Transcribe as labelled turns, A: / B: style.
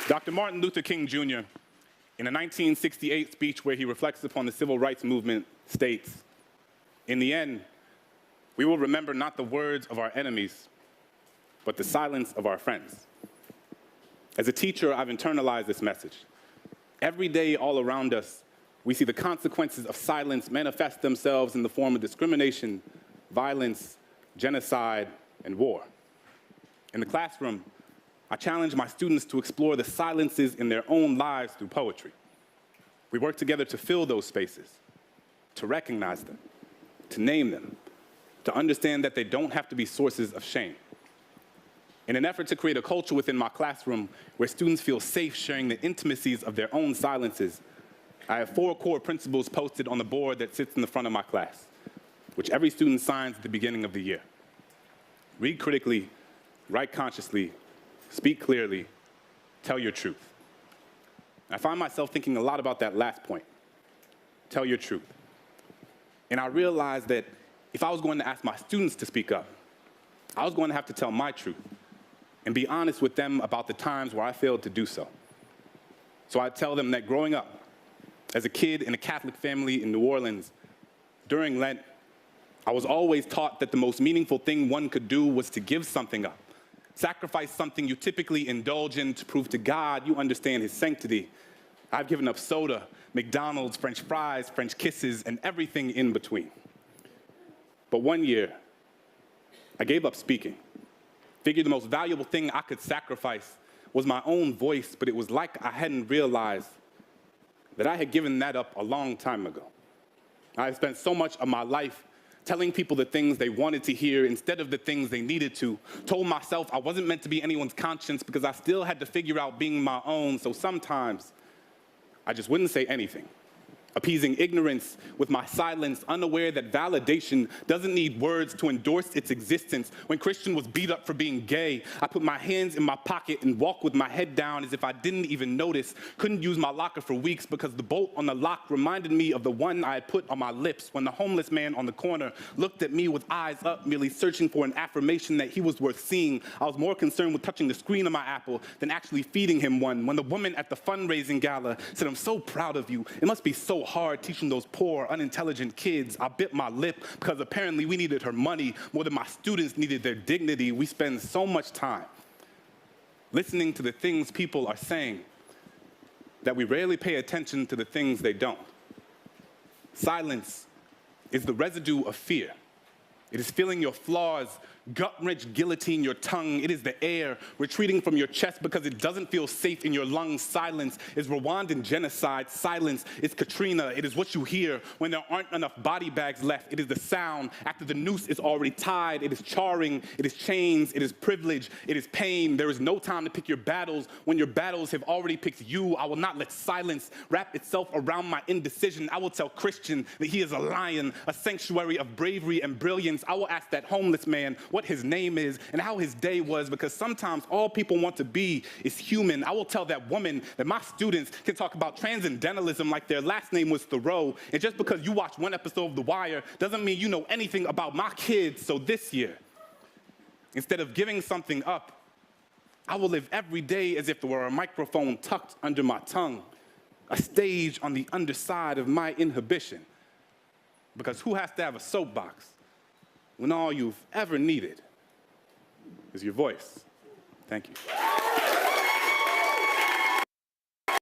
A: Dr. Martin Luther King Jr., in a 1968 speech where he reflects upon the civil rights movement, states, "In the end, we will remember not the words of our enemies, but the silence of our friends." As a teacher, I've internalized this message. Every day, all around us, we see the consequences of silence manifest themselves in the form of discrimination, violence, genocide, and war. In the classroom, I challenge my students to explore the silences in their own lives through poetry. We work together to fill those spaces, to recognize them, to name them, to understand that they don't have to be sources of shame. In an effort to create a culture within my classroom where students feel safe sharing the intimacies of their own silences, I have 4 core principles posted on the board that sits in the front of my class, which every student signs at the beginning of the year. Read critically, write consciously, speak clearly, tell your truth. I find myself thinking a lot about that last point, tell your truth. And I realized that if I was going to ask my students to speak up, I was going to have to tell my truth and be honest with them about the times where I failed to do so. So I tell them that growing up as a kid in a Catholic family in New Orleans, during Lent, I was always taught that the most meaningful thing one could do was to give something up, sacrifice something you typically indulge in to prove to God you understand his sanctity. I've given up soda, McDonald's, French fries, French kisses, and everything in between. But one year, I gave up speaking. Figured the most valuable thing I could sacrifice was my own voice, but it was like I hadn't realized that I had given that up a long time ago. I had spent so much of my life telling people the things they wanted to hear instead of the things they needed to. Told myself I wasn't meant to be anyone's conscience because I still had to figure out being my own, so sometimes I just wouldn't say anything, appeasing ignorance with my silence, unaware that validation doesn't need words to endorse its existence. When Christian was beat up for being gay, I put my hands in my pocket and walked with my head down as if I didn't even notice. Couldn't use my locker for weeks because the bolt on the lock reminded me of the one I had put on my lips when the homeless man on the corner looked at me with eyes up, merely searching for an affirmation that he was worth seeing. I was more concerned with touching the screen of my Apple than actually feeding him one. When the woman at the fundraising gala said, "I'm so proud of you. It must be so hard teaching those poor, unintelligent kids," I bit my lip because apparently we needed her money more than my students needed their dignity. We spend so much time listening to the things people are saying that we rarely pay attention to the things they don't. Silence is the residue of fear. It is feeling your flaws, gut-wrench guillotine your tongue. It is the air retreating from your chest because it doesn't feel safe in your lungs. Silence is Rwandan genocide. Silence is Katrina. It is what you hear when there aren't enough body bags left. It is the sound after the noose is already tied. It is charring. It is chains. It is privilege. It is pain. There is no time to pick your battles when your battles have already picked you. I will not let silence wrap itself around my indecision. I will tell Christian that he is a lion, a sanctuary of bravery and brilliance. I will ask that homeless man what his name is and how his day was, because sometimes all people want to be is human. I will tell that woman that my students can talk about transcendentalism like their last name was Thoreau, and just because you watch one episode of The Wire doesn't mean you know anything about my kids. So this year, instead of giving something up, I will live every day as if there were a microphone tucked under my tongue, a stage on the underside of my inhibition. Because who has to have a soapbox when all you've ever needed is your voice? Thank you.